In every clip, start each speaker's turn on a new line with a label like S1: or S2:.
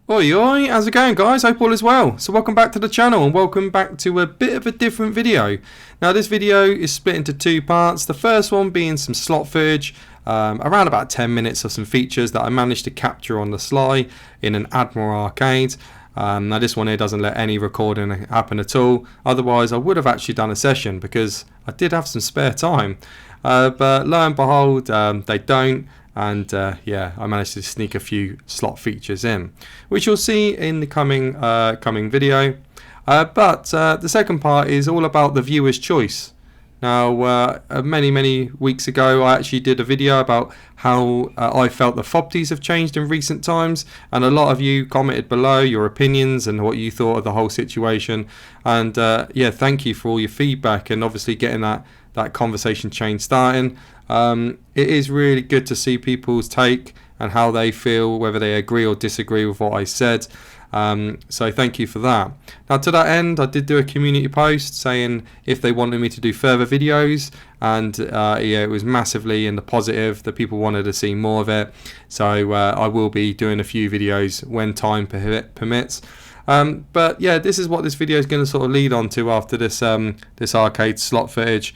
S1: Oi oi, how's it going guys? Hope all is well. So welcome back to the channel and welcome back to a bit of a different video. Now this video is split into two parts. The first one being some slot footage, around about 10 minutes of some features that I managed to capture on the sly in an Admiral arcade. Now this one here doesn't let any recording happen at all. Otherwise I would have actually done a session because I did have some spare time. But lo and behold, they don't. And yeah, I managed to sneak a few slot features in, which you'll see in the coming video. But the second part is all about the viewer's choice. Now, many weeks ago, I actually did a video about how I felt the FOBTs have changed in recent times, and a lot of you commented below your opinions and what you thought of the whole situation. And yeah, thank you for all your feedback and obviously getting that conversation chain starting. It is really good to see people's take and how they feel, whether they agree or disagree with what I said. So thank you for that. Now to that end, I did do a community post saying if they wanted me to do further videos, and yeah, it was massively in the positive that people wanted to see more of it. So I will be doing a few videos when time permits. But yeah, this is what this video is going to sort of lead on to after this this arcade slot footage.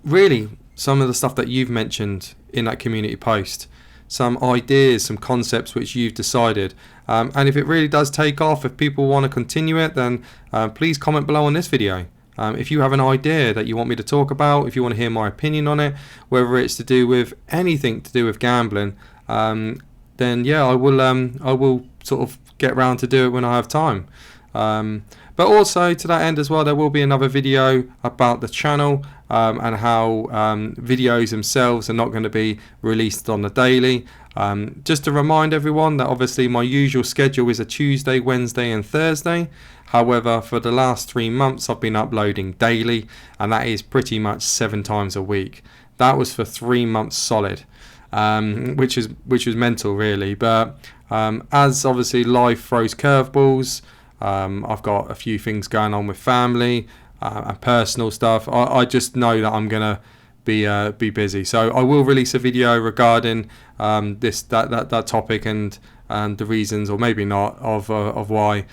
S1: Really, some of the stuff that you've mentioned in that community post, some ideas, some concepts which you've decided, and if it really does take off, if people want to continue it, then please comment below on this video. If you have an idea that you want me to talk about, if you want to hear my opinion on it, whether it's to do with anything to do with gambling, then yeah, I will sort of get round to do it when I have time. But also to that end as well, there will be another video about the channel and how videos themselves are not going to be released on the daily. Just to remind everyone that obviously my usual schedule is a Tuesday, Wednesday and Thursday. However, for the last 3 months I've been uploading daily, and that is pretty much 7 times a week. That was for 3 months solid, which was mental really. But as obviously life throws curveballs, I've got a few things going on with family and personal stuff. I just know that I'm gonna be busy, so I will release a video regarding that topic and the reasons, or maybe not, of why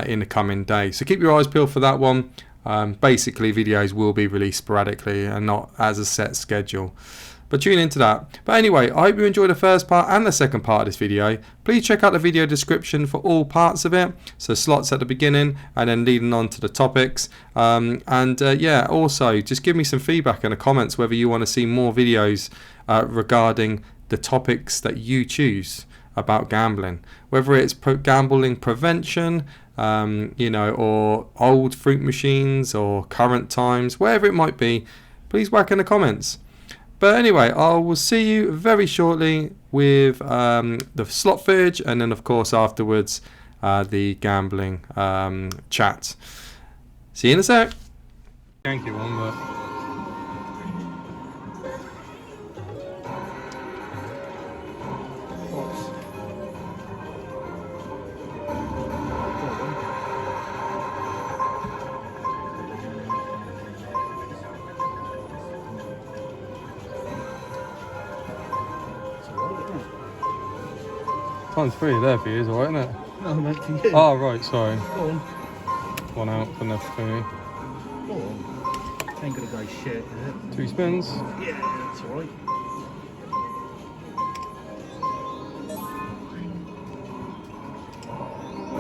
S1: in the coming days. So keep your eyes peeled for that one. Basically, videos will be released sporadically and not as a set schedule. But tune into that. But anyway, I hope you enjoyed the first part and the second part of this video. Please check out the video description for all parts of it. So slots at the beginning and then leading on to the topics. Yeah, also just give me some feedback in the comments whether you want to see more videos regarding the topics that you choose about gambling. Whether it's gambling prevention, you know, or old fruit machines or current times, wherever it might be, please whack in the comments. But anyway, I will see you very shortly with the slot footage, and then of course afterwards the gambling chat. See you in a sec. Thank you one, but times 3 there for you, is alright, isn't it?
S2: No, meant for you.
S1: Oh, right, sorry.
S2: Go on.
S1: 1 out for nothing for me.
S2: Go on. Ain't gonna go shit, is it?
S1: 2 spins.
S2: Yeah, that's alright.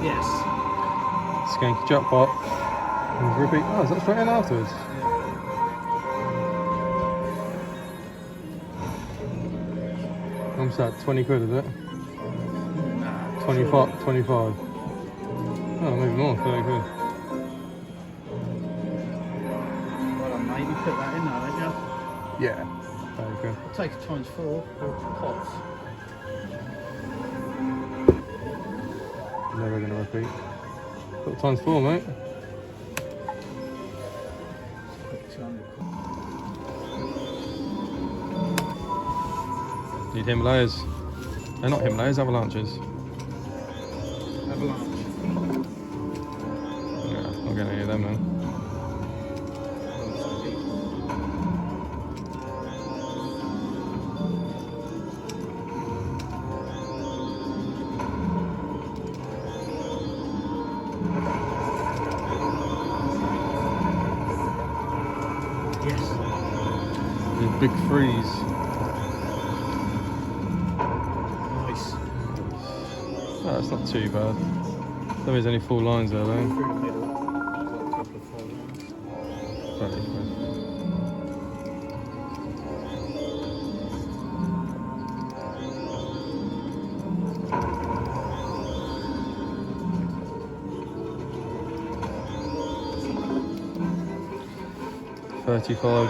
S2: Yes.
S1: Skanky jackpot. And repeat. Oh, is that straight in afterwards? How much is that? 20 quid, is it? 25. Oh, maybe more, 30 quid.
S2: Well done, mate. You put that in there, didn't you?
S1: Yeah, 30 quid.
S2: I'll take it times 4 pots.
S1: Never going to repeat. Got times 4, mate. Need Himalayas. They're not Himalayas, avalanches.
S2: Avalanche.
S1: Yeah, I'm not gonna hear them then. big freeze.
S2: Nice.
S1: Oh, that's not too bad. There is only 4 lines there though.
S2: Through the middle. Got a couple of 4 lines.
S1: 30 quid. $35.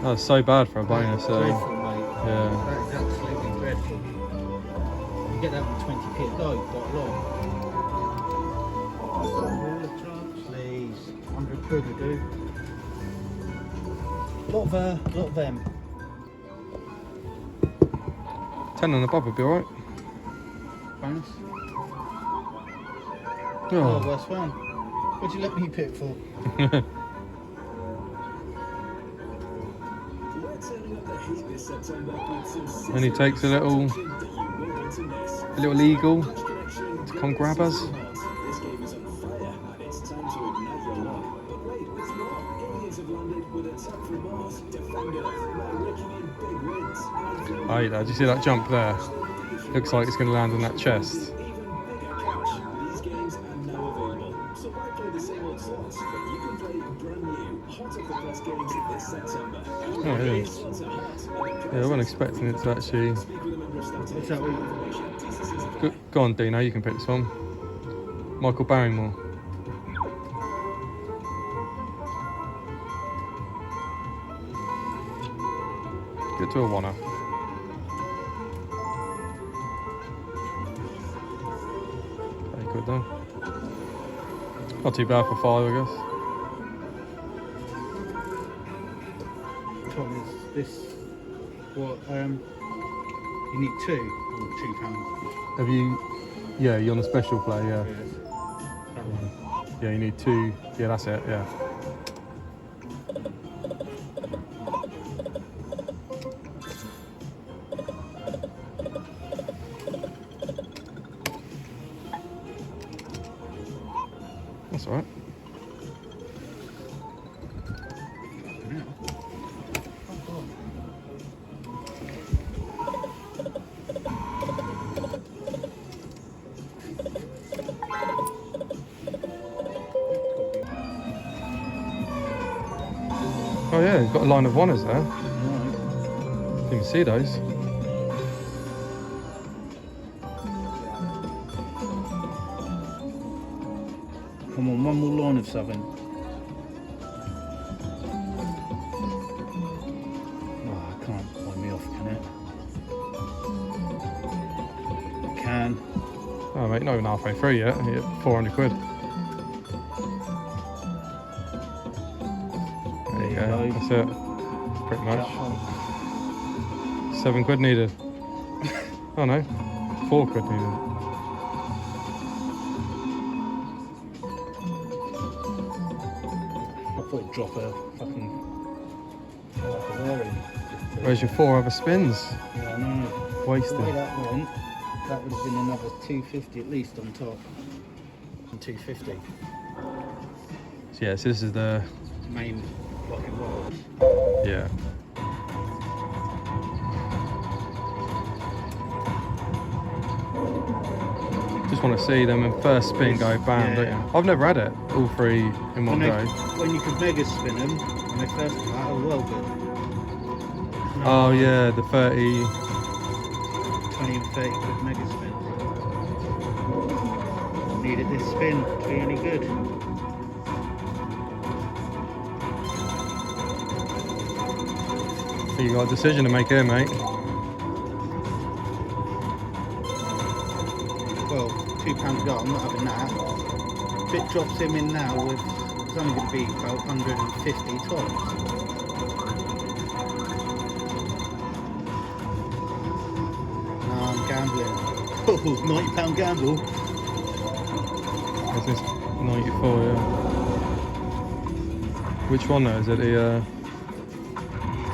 S1: Oh, it's so bad for a bonus. So.
S2: Dreadful, mate.
S1: Yeah.
S2: That is absolutely dreadful. You get that with 20p a go, quite a lot. All the drops, please. 100 quid will do. Lot of them.
S1: 10 and above would be alright.
S2: Bonus.
S1: Oh.
S2: Oh, worst one. What'd you let me pick for?
S1: Only takes a little eagle to come grab us. Oh, yeah, did you see that jump there? Looks like it's going to land on that chest. Oh, yeah. Yeah, I wasn't expecting it to actually...
S2: What's that one?
S1: Go on, Dino, you can pick this one. Michael Barrymore. Get to a oneer. Very good though. Not too bad for 5, I guess.
S2: Tom, is this what you need 2 or £2?
S1: Have you? Yeah, you're on a special play. Yeah.
S2: Yes. That one.
S1: Yeah, you need 2. Yeah, that's it. Yeah. That's all right. Oh yeah, you've got a line of oneers there.
S2: Right.
S1: You can see those.
S2: Come on, one more line of 7. Oh, I can't wind me off, can it? Can.
S1: Oh mate, not even halfway through yet. You're at 400 quid. There you go. That's it. Pretty much. 7 quid needed. Oh no, 4 quid needed.
S2: I thought it'd drop a fucking wearing.
S1: Where's your 4 other spins?
S2: Yeah, I know.
S1: Wasted.
S2: The way that went, that would have been another 250 at least on top. And 250.
S1: So yeah, so this is the...
S2: Main rock and roll.
S1: Yeah. Just want to see them in first spin go bam, don't you? I've never had it, all 3 in one go.
S2: When you could mega spin them, when they first come out, well good. No,
S1: Oh yeah, the 30...
S2: 20 and 30 quid mega spin. Needed this spin to be any good.
S1: So you got a decision to make here, mate.
S2: Well, £2 to go, I'm not having that. If it drops him in now, it's only going to be about 150 tops. No, I'm gambling. Oh, £90 gamble.
S1: This is 94, yeah. Which one though? Is it the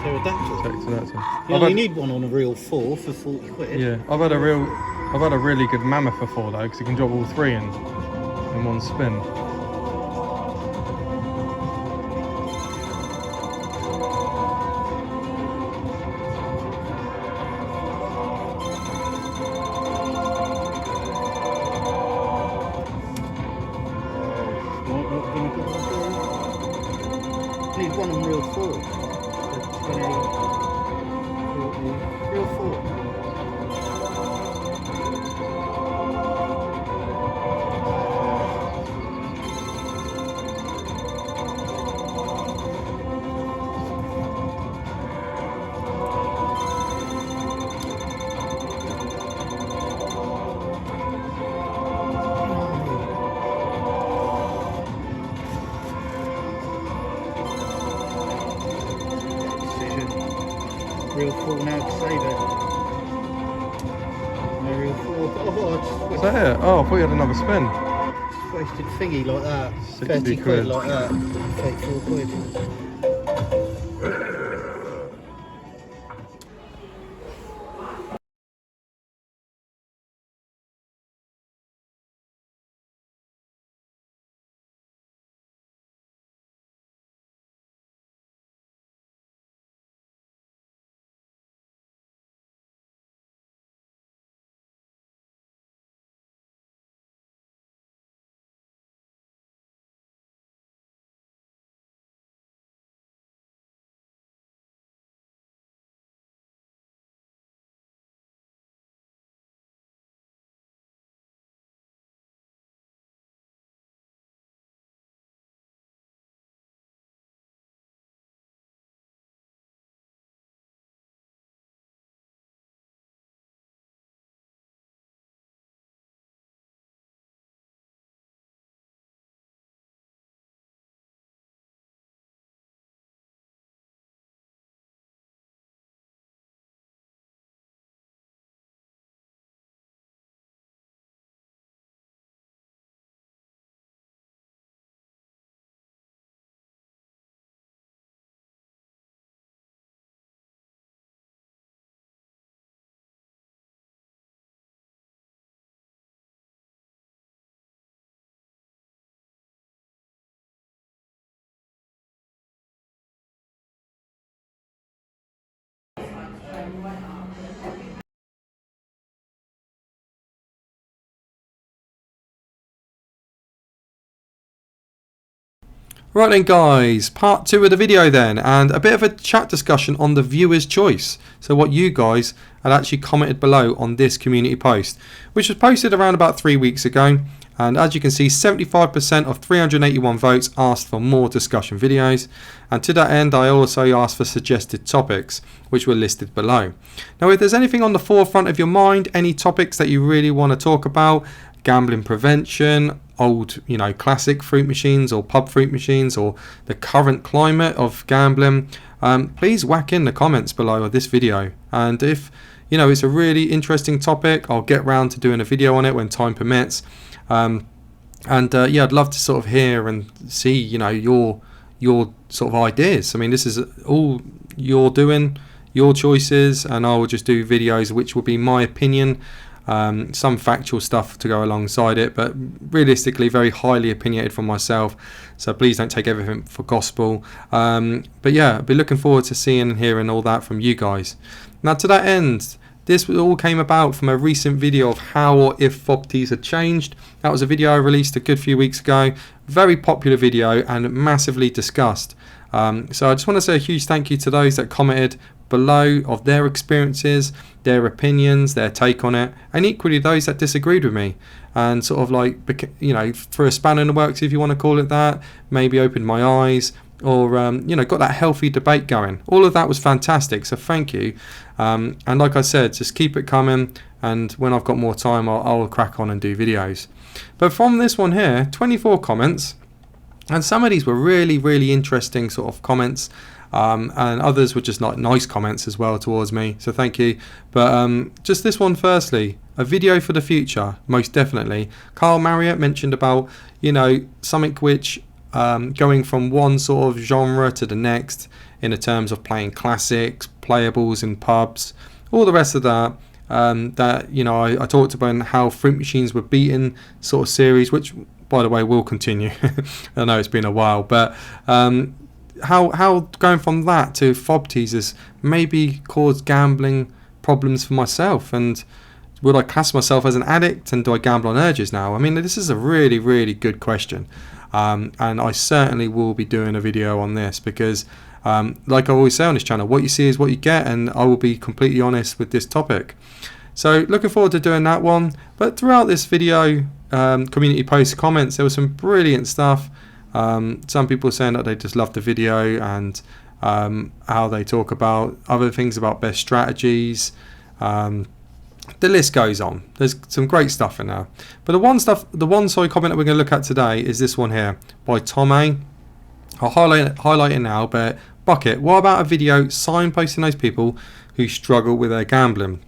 S2: Pterodactyl.
S1: Pterodactyl?
S2: You only need one on a real 4 for 40 quid.
S1: Yeah, I've had a really good mammoth before though, because you can drop all 3 in them on spin.
S2: Need one on reel 4. 20, 40, reel 4. Reel 4 now to save it. No reel 4. Oh, I just
S1: Is that it? Oh, I thought you had another spin.
S2: wasted thingy like that.
S1: 60
S2: 30
S1: quid.
S2: quid like that. 34 quid.
S1: Right then guys, part 2 of the video then, and a bit of a chat discussion on the viewer's choice. So what you guys had actually commented below on this community post, which was posted around about 3 weeks ago. And as you can see, 75% of 381 votes asked for more discussion videos. And to that end, I also asked for suggested topics, which were listed below. Now, if there's anything on the forefront of your mind, any topics that you really want to talk about, gambling prevention, old, classic fruit machines or pub fruit machines, or the current climate of gambling, please whack in the comments below of this video. And if it's a really interesting topic, I'll get round to doing a video on it when time permits. Yeah, I'd love to sort of hear and see your sort of ideas. I mean, this is all you're doing, your choices, and I will just do videos which will be my opinion. Some factual stuff to go alongside it, but realistically very highly opinionated from myself, so please don't take everything for gospel. But yeah, I'll be looking forward to seeing and hearing all that from you guys. Now, to that end, this all came about from a recent video of how or if FOBTs had changed. That was a video I released a good few weeks ago. Very popular video and massively discussed. So I just want to say a huge thank you to those that commented below of their experiences, their opinions, their take on it, and equally those that disagreed with me and sort of threw a spanner in the works, if you want to call it that, maybe opened my eyes, or got that healthy debate going. All of that was fantastic, so thank you. And like I said, just keep it coming, and when I've got more time, I'll crack on and do videos. But from this one here, 24 comments, and some of these were really, really interesting sort of comments. And others were just like nice comments as well towards me, so thank you. But just this one firstly, a video for the future, most definitely. Carl Marriott mentioned about something which going from one sort of genre to the next in the terms of playing classics, playables in pubs, all the rest of that. I talked about how fruit machines were beaten sort of series, which by the way, will continue. I know it's been a while, but how going from that to FOBTs has maybe caused gambling problems for myself, and would I class myself as an addict, and do I gamble on urges now? I mean, this is a really, really good question, and I certainly will be doing a video on this because, like I always say on this channel, what you see is what you get, and I will be completely honest with this topic. So looking forward to doing that one. But throughout this video, community posts, comments, there was some brilliant stuff. Some people saying that they just love the video, and how they talk about other things about best strategies. The list goes on. There's some great stuff in there. But the one comment that we're going to look at today is this one here by Tom A. I'll highlight it now, but Bucket, what about a video signposting those people who struggle with their gambling?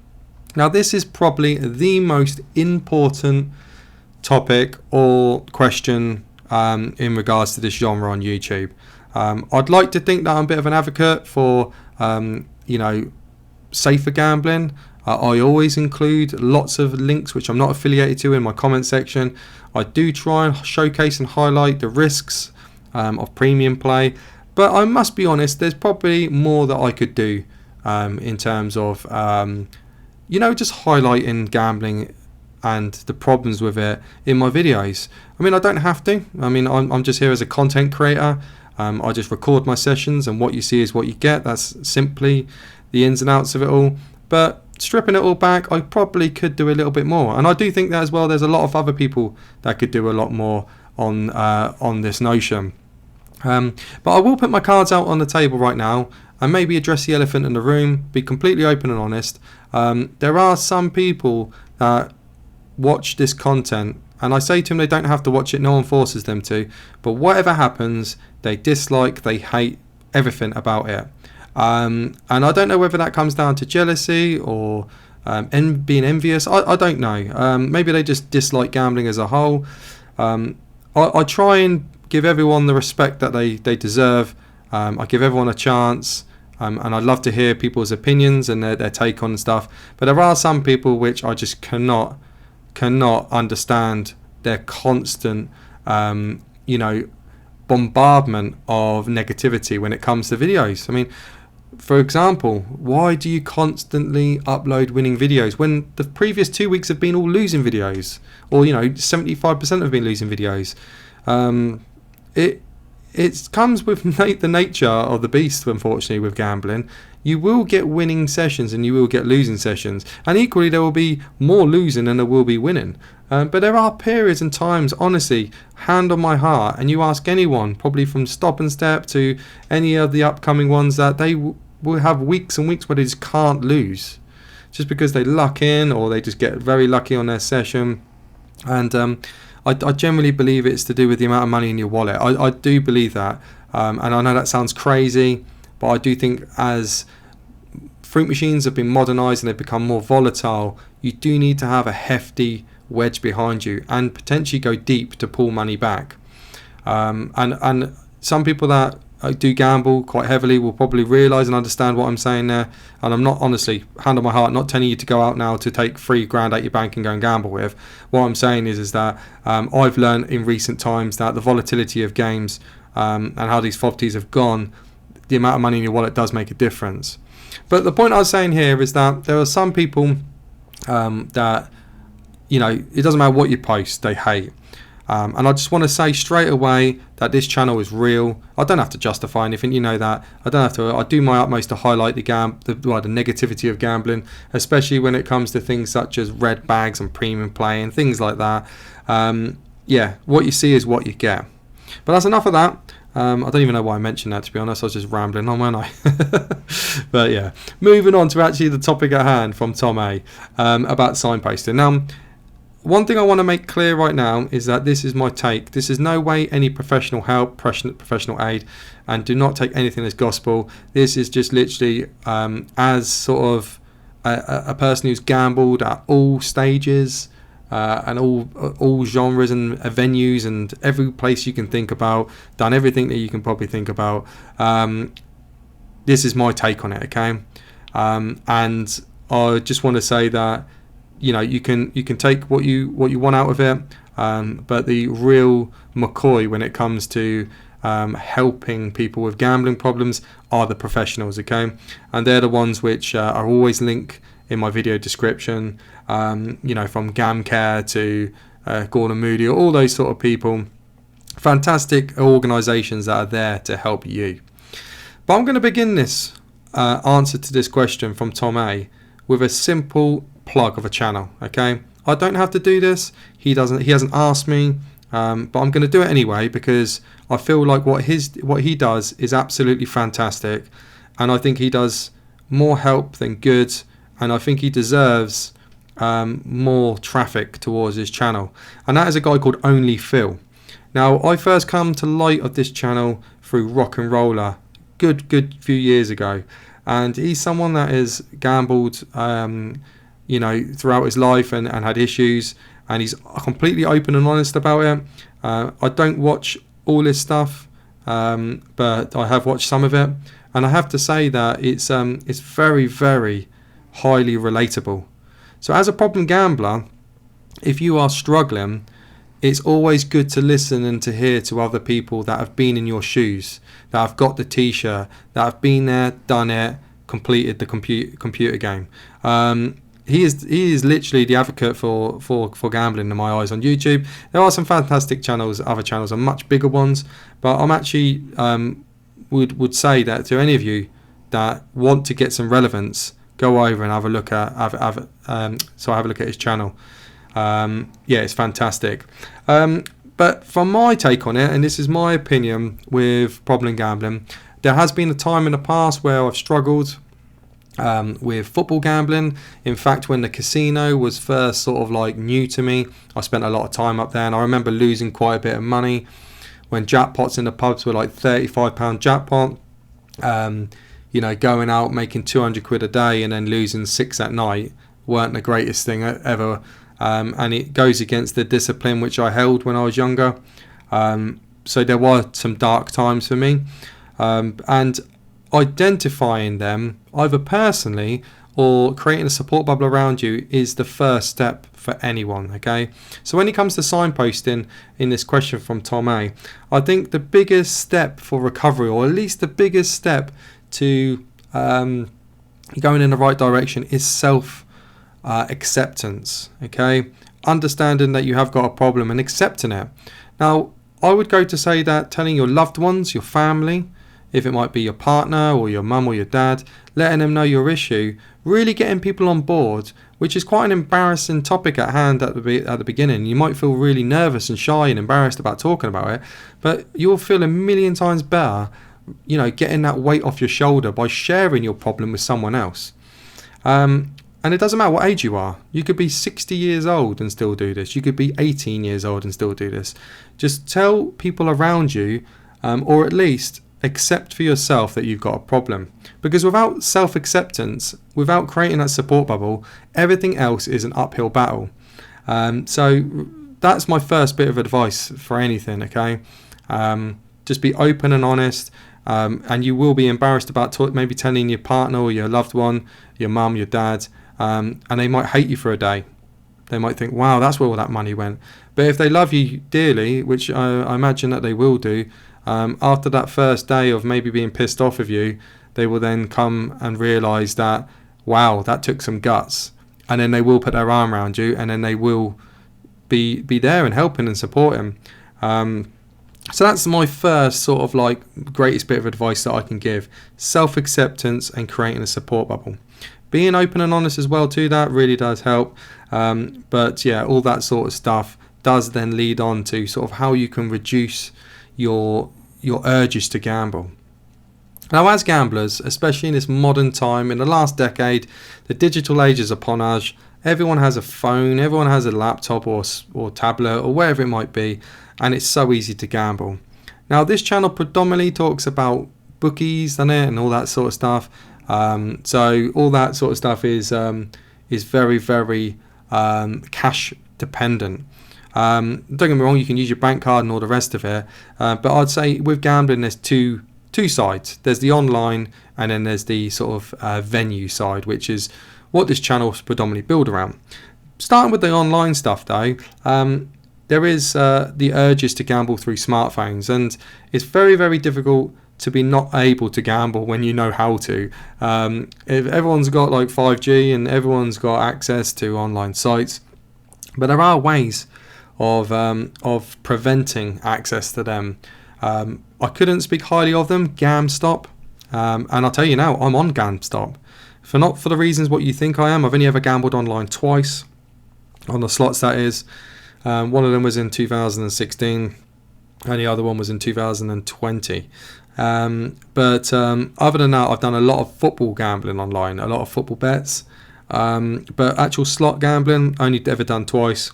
S1: Now, this is probably the most important topic or question in regards to this genre on YouTube. I'd like to think that I'm a bit of an advocate for, safer gambling. I always include lots of links which I'm not affiliated to in my comment section. I do try and showcase and highlight the risks of premium play, but I must be honest, there's probably more that I could do in terms of just highlighting gambling and the problems with it in my videos. I mean, I don't have to. I mean, I'm just here as a content creator. I just record my sessions, and what you see is what you get. That's simply the ins and outs of it all. But stripping it all back, I probably could do a little bit more, and I do think that as well. There's a lot of other people that could do a lot more on this notion. But I will put my cards out on the table right now and maybe address the elephant in the room. Be completely open and honest. There are some people that watch this content, and I say to them they don't have to watch it. No one forces them to. But whatever happens, they dislike, they hate everything about it. And I don't know whether that comes down to jealousy or being envious. I don't know. Maybe they just dislike gambling as a whole. I try and give everyone the respect that they deserve. I give everyone a chance, and I love to hear people's opinions and their take on stuff. But there are some people which I just cannot understand their constant bombardment of negativity when it comes to videos. I mean, for example, why do you constantly upload winning videos when the previous 2 weeks have been all losing videos, or 75% have been losing videos? It comes with the nature of the beast, unfortunately, with gambling. You will get winning sessions and you will get losing sessions, and equally there will be more losing than there will be winning. But there are periods and times, honestly, hand on my heart, and you ask anyone, probably from Stop and Step to any of the upcoming ones, that they will have weeks and weeks where they just can't lose, just because they luck in, or they just get very lucky on their session. And I generally believe it's to do with the amount of money in your wallet. I do believe that, and I know that sounds crazy, but I do think as fruit machines have been modernised and they've become more volatile, you do need to have a hefty wedge behind you and potentially go deep to pull money back. And some people that do gamble quite heavily will probably realise and understand what I'm saying there. And I'm not, honestly, hand on my heart, not telling you to go out now to take $3,000 out your bank and go and gamble with. What I'm saying is that I've learned in recent times that the volatility of games and how these FOBTs have gone, the amount of money in your wallet does make a difference. But the point I was saying here is that there are some people that, it doesn't matter what you post, they hate. And I just want to say straight away that this channel is real. I don't have to justify anything, you know that. I do my utmost to highlight the negativity of gambling, especially when it comes to things such as red bags and premium play and things like that. What you see is what you get. But that's enough of that. I don't even know why I mentioned that, to be honest. I was just rambling on, weren't I? But yeah, moving on to actually the topic at hand from Tom A, about signposting. Now, one thing I want to make clear right now is that this is my take. This is no way any professional help, professional aid, and do not take anything as gospel. This is just literally as sort of a person who's gambled at all stages and all genres and venues and every place you can think about, done everything that you can probably think about. This is my take on it, okay? And I just want to say that you can take what you want out of it. but the real McCoy when it comes to helping people with gambling problems are the professionals, okay? And they're the ones which are always linked in my video description, you know, from GamCare to Gordon Moody, all those sort of people. Fantastic organisations that are there to help you. But I'm going to begin this answer to this question from Tom A with a simple plug of a channel, okay? I don't have to do this. He hasn't asked me, but I'm going to do it anyway because I feel like what he does is absolutely fantastic, and I think he does more help than good, and I think he deserves more traffic towards his channel, and that is a guy called Only Phil. Now, I first come to light of this channel through Rock and Roller, good few years ago, and he's someone that has gambled, you know, throughout his life and had issues, and he's completely open and honest about it. I don't watch all this stuff, but I have watched some of it, and I have to say that it's very, very highly relatable. So as a problem gambler, if you are struggling, it's always good to listen and to hear to other people that have been in your shoes, that have got the t-shirt, that have been there, done it, completed the computer game. He is literally the advocate for gambling in my eyes on YouTube. There are some fantastic channels, other channels are much bigger ones, but I'm actually would say that to any of you that want to get some relevance, go over and have a look at have a look at his channel. Yeah, it's fantastic. But from my take on it, and this is my opinion with problem gambling, there has been a time in the past where I've struggled with football gambling. In fact, when the casino was first sort of like new to me, I spent a lot of time up there, and I remember losing quite a bit of money when jackpots in the pubs were like £35 jackpot. You know, going out making 200 quid a day and then losing 6 at night weren't the greatest thing ever. And it goes against the discipline which I held when I was younger. So there were some dark times for me, and identifying them either personally or creating a support bubble around you is the first step for anyone, okay? So when it comes to signposting, in this question from Tom A, I think the biggest step for recovery, or at least the biggest step to going in the right direction, is self acceptance, okay? Understanding that you have got a problem and accepting it. Now, I would go to say that telling your loved ones, your family, if it might be your partner or your mum or your dad, letting them know your issue, really getting people on board, which is quite an embarrassing topic at hand at the beginning. You might feel really nervous and shy and embarrassed about talking about it, but you'll feel a million times better, you know, getting that weight off your shoulder by sharing your problem with someone else. And it doesn't matter what age you are. You could be 60 years old and still do this. You could be 18 years old and still do this. Just tell people around you, or at least accept for yourself that you've got a problem. Because without self-acceptance, without creating that support bubble, everything else is an uphill battle. So that's my first bit of advice for anything, okay? Just be open and honest. And you will be embarrassed about maybe telling your partner or your loved one, your mum, your dad, and they might hate you for a day. They might think, wow, that's where all that money went. But if they love you dearly, which I imagine that they will do, after that first day of maybe being pissed off of you, they will then come and realise that, wow, that took some guts. And then they will put their arm around you, and then they will be there and helping and supporting. So that's my first sort of like greatest bit of advice that I can give. Self-acceptance and creating a support bubble. Being open and honest as well too, that really does help. But yeah, all that sort of stuff does then lead on to sort of how you can reduce your urges to gamble. Now, as gamblers, especially in this modern time, in the last decade, the digital age is upon us. Everyone has a phone, everyone has a laptop or tablet or wherever it might be, and it's so easy to gamble. Now, this channel predominantly talks about bookies, doesn't it, and all that sort of stuff. So all that sort of stuff is very, very cash dependent. Don't get me wrong, you can use your bank card and all the rest of it, but I'd say with gambling there's two sides. There's the online, and then there's the sort of venue side, which is what this channel is predominantly built around. Starting with the online stuff though, there is the urges to gamble through smartphones, and it's very, very difficult to be not able to gamble when you know how to. If everyone's got like 5G and everyone's got access to online sites, but there are ways of preventing access to them. I couldn't speak highly of them. GamStop, and I'll tell you now, I'm on GamStop. Not for the reasons what you think I am. I've only ever gambled online twice, on the slots that is. One of them was in 2016 and the other one was in 2020. But other than that, I've done a lot of football gambling online, a lot of football bets. But actual slot gambling, only ever done twice.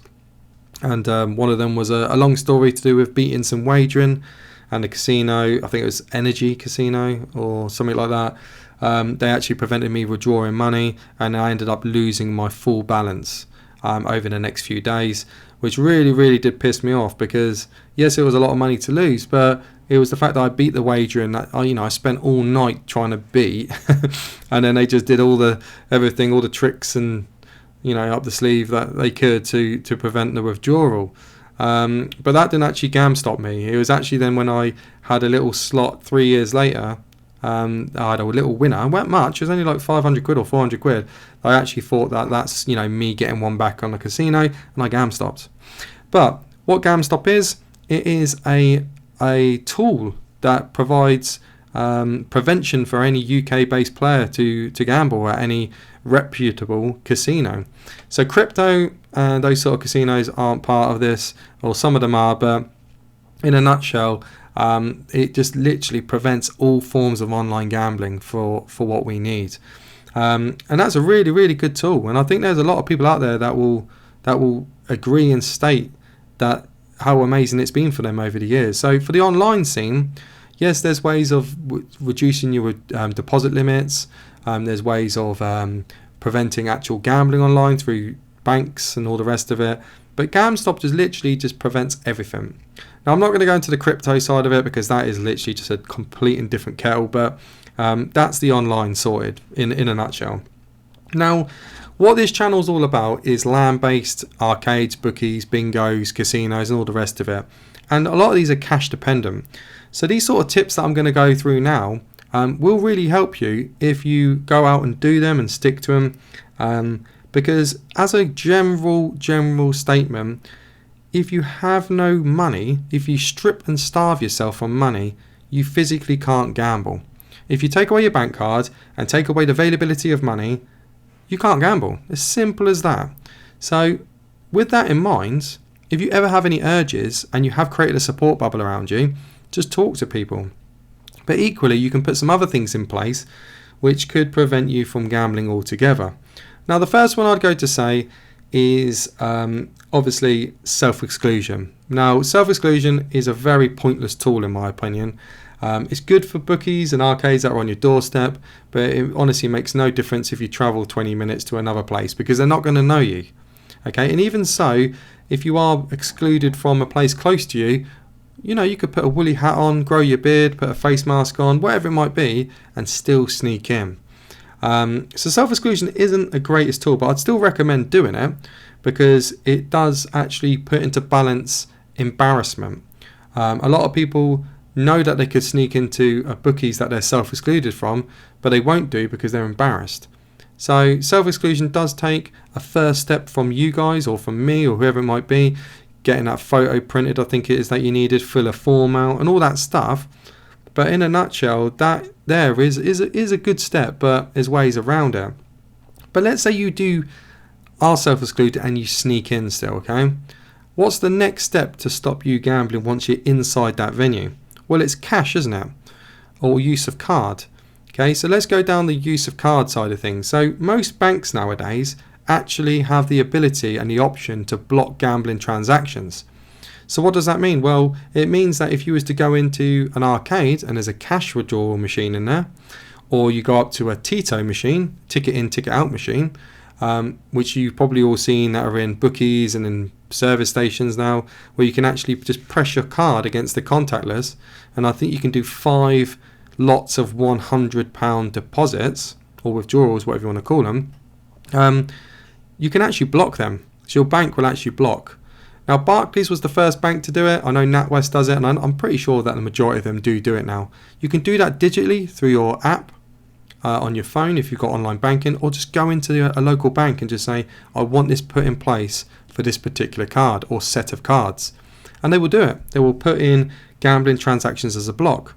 S1: And one of them was a long story to do with beating some wagering, and the casino, I think it was Energy Casino or something like that. They actually prevented me withdrawing money, and I ended up losing my full balance over the next few days, which really, really did piss me off, because yes, it was a lot of money to lose, but it was the fact that I beat the wager, and that I spent all night trying to beat, and then they just did all the tricks and up the sleeve that they could to prevent the withdrawal. But that didn't actually GamStop me. It was actually then when I had a little slot 3 years later. I had a little winner. It weren't much. It was only like 500 quid or 400 quid. I actually thought that's me getting one back on the casino, and I GamStopped. But what GamStop is, it is a tool that provides prevention for any UK-based player to gamble at any reputable casino. So crypto and those sort of casinos aren't part of this, or some of them are, but in a nutshell, it just literally prevents all forms of online gambling for what we need. And that's a really, really good tool. And I think there's a lot of people out there that will agree and state that how amazing it's been for them over the years. So for the online scene, yes, there's ways of reducing your deposit limits. There's ways of preventing actual gambling online through banks and all the rest of it. But GamStop just prevents everything. Now, I'm not going to go into the crypto side of it, because that is literally just a complete and different kettle. But that's the online sorted in a nutshell. Now, what this channel is all about is land-based arcades, bookies, bingos, casinos, and all the rest of it. And a lot of these are cash dependent. So these sort of tips that I'm going to go through now will really help you if you go out and do them and stick to them. Because as a general statement, if you have no money, if you strip and starve yourself from money, you physically can't gamble. If you take away your bank card and take away the availability of money, you can't gamble. As simple as that. So with that in mind, if you ever have any urges and you have created a support bubble around you, just talk to people. But equally, you can put some other things in place which could prevent you from gambling altogether. Now, the first one I'd go to say is obviously self-exclusion. Now, self-exclusion is a very pointless tool in my opinion. It's good for bookies and arcades that are on your doorstep, but it honestly makes no difference if you travel 20 minutes to another place, because they're not going to know you. Okay, and even so, if you are excluded from a place close to you, you could put a woolly hat on, grow your beard, put a face mask on, whatever it might be, and still sneak in. So self-exclusion isn't the greatest tool, but I'd still recommend doing it, because it does actually put into balance embarrassment. A lot of people know that they could sneak into bookies that they're self-excluded from, but they won't do because they're embarrassed. So self-exclusion does take a first step from you guys, or from me, or whoever it might be, getting that photo printed, I think it is, that you needed, fill a form out and all that stuff. But in a nutshell, that there is a good step, but there's ways around it. But let's say you are self-excluded and you sneak in still, okay? What's the next step to stop you gambling once you're inside that venue? Well, it's cash, isn't it? Or use of card. Okay, so let's go down the use of card side of things. So most banks nowadays actually have the ability and the option to block gambling transactions. So what does that mean? Well, it means that if you was to go into an arcade and there's a cash withdrawal machine in there, or you go up to a Tito machine, ticket in, ticket out machine, which you've probably all seen that are in bookies and in service stations now, where you can actually just press your card against the contactless, and I think you can do 5 lots of £100 deposits or withdrawals, whatever you want to call them. You can actually block them. So your bank will actually block. Now, Barclays was the first bank to do it. I know NatWest does it, and I'm pretty sure that the majority of them do it now. You can do that digitally through your app on your phone if you've got online banking, or just go into a local bank and just say, I want this put in place for this particular card or set of cards. And they will do it. They will put in gambling transactions as a block.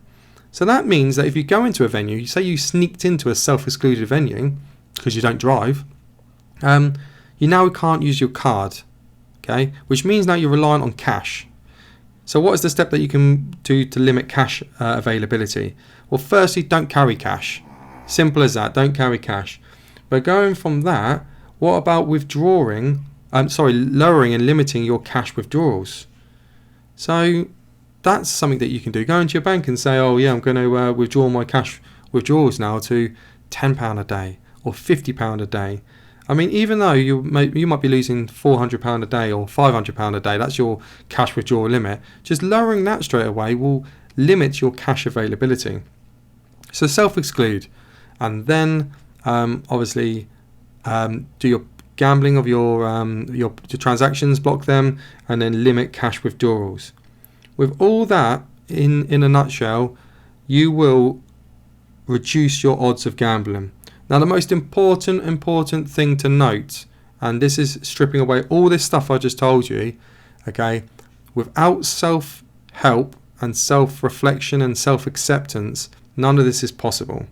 S1: So that means that if you go into a venue, you say you sneaked into a self-excluded venue because you don't drive, you now can't use your card, okay? Which means now you're reliant on cash. So what is the step that you can do to limit cash availability? Well, firstly, don't carry cash. Simple as that, don't carry cash. But going from that, what about lowering and limiting your cash withdrawals? So that's something that you can do. Go into your bank and say, oh yeah, I'm going to withdraw my cash withdrawals now to £10 a day or £50 a day. I mean, even though you might be losing £400 a day or £500 a day, that's your cash withdrawal limit, just lowering that straight away will limit your cash availability. So self-exclude, and then obviously do your gambling of your transactions, block them, and then limit cash withdrawals. With all that in a nutshell, you will reduce your odds of gambling. Now, the most important thing to note, and this is stripping away all this stuff I just told you, okay, without self-help and self-reflection and self-acceptance, none of this is possible.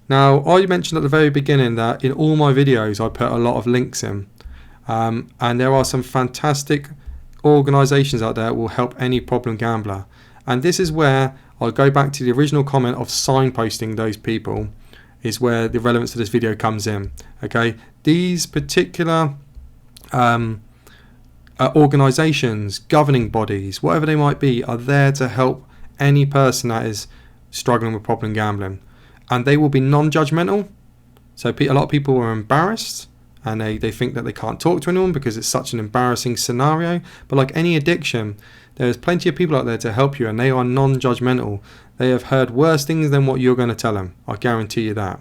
S1: Now, I mentioned at the very beginning that in all my videos I put a lot of links in, and there are some fantastic organisations out there that will help any problem gambler. And this is where I'll go back to the original comment of signposting those people, is where the relevance of this video comes in. Okay, these particular organisations, governing bodies, whatever they might be, are there to help any person that is struggling with problem gambling, and they will be non-judgmental. So a lot of people are embarrassed and they think that they can't talk to anyone because it's such an embarrassing scenario. But like any addiction, there's plenty of people out there to help you, and they are non-judgmental. They have heard worse things than what you're going to tell them. I guarantee you that.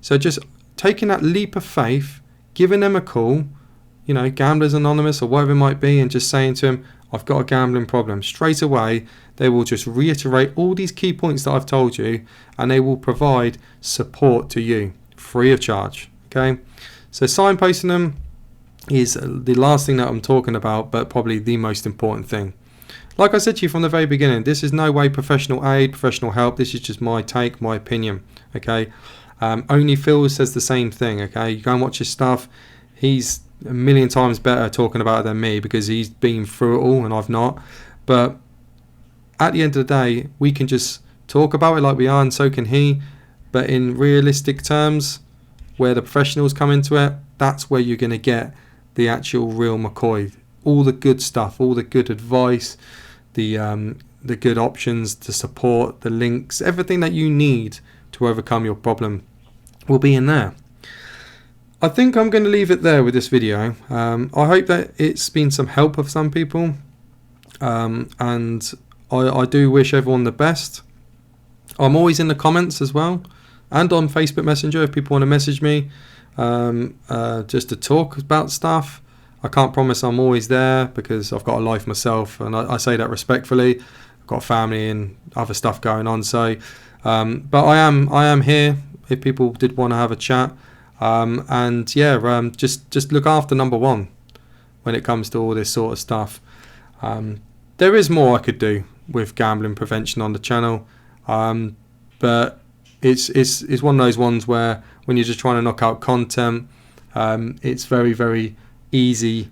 S1: So just taking that leap of faith, giving them a call, you know, Gamblers Anonymous or whatever it might be, and just saying to them, I've got a gambling problem. Straight away, they will just reiterate all these key points that I've told you, and they will provide support to you free of charge. Okay, so signposting them is the last thing that I'm talking about, but probably the most important thing. Like I said to you from the very beginning, this is no way professional aid, professional help. This is just my take, my opinion. Okay, only Phil says the same thing. Okay, you go and watch his stuff. He's a million times better talking about it than me because he's been through it all and I've not. But at the end of the day, we can just talk about it like we are, and so can he. But in realistic terms, where the professionals come into it, that's where you're going to get the actual real McCoy. All the good stuff, all the good advice, the good options, the support, the links, everything that you need to overcome your problem will be in there. I think I'm going to leave it there with this video. I hope that it's been some help of some people, and I do wish everyone the best. I'm always in the comments as well, and on Facebook Messenger if people want to message me just to talk about stuff. I can't promise I'm always there because I've got a life myself, and I say that respectfully. I've got a family and other stuff going on, so but I am here if people did want to have a chat. And yeah, just look after number one when it comes to all this sort of stuff. There is more I could do with gambling prevention on the channel, but it's one of those ones where when you're just trying to knock out content, it's very, very easy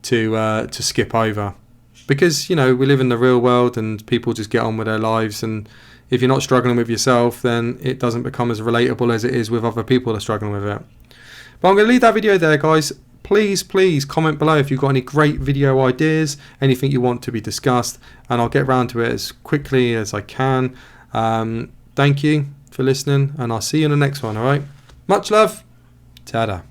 S1: to skip over, because you know we live in the real world and people just get on with their lives, and if you're not struggling with yourself, then it doesn't become as relatable as it is with other people that are struggling with it. But I'm going to leave that video there, guys. Please comment below if you've got any great video ideas, anything you want to be discussed, and I'll get around to it as quickly as I can. Thank you for listening, and I'll see you in the next one. All right, much love. Ta-da.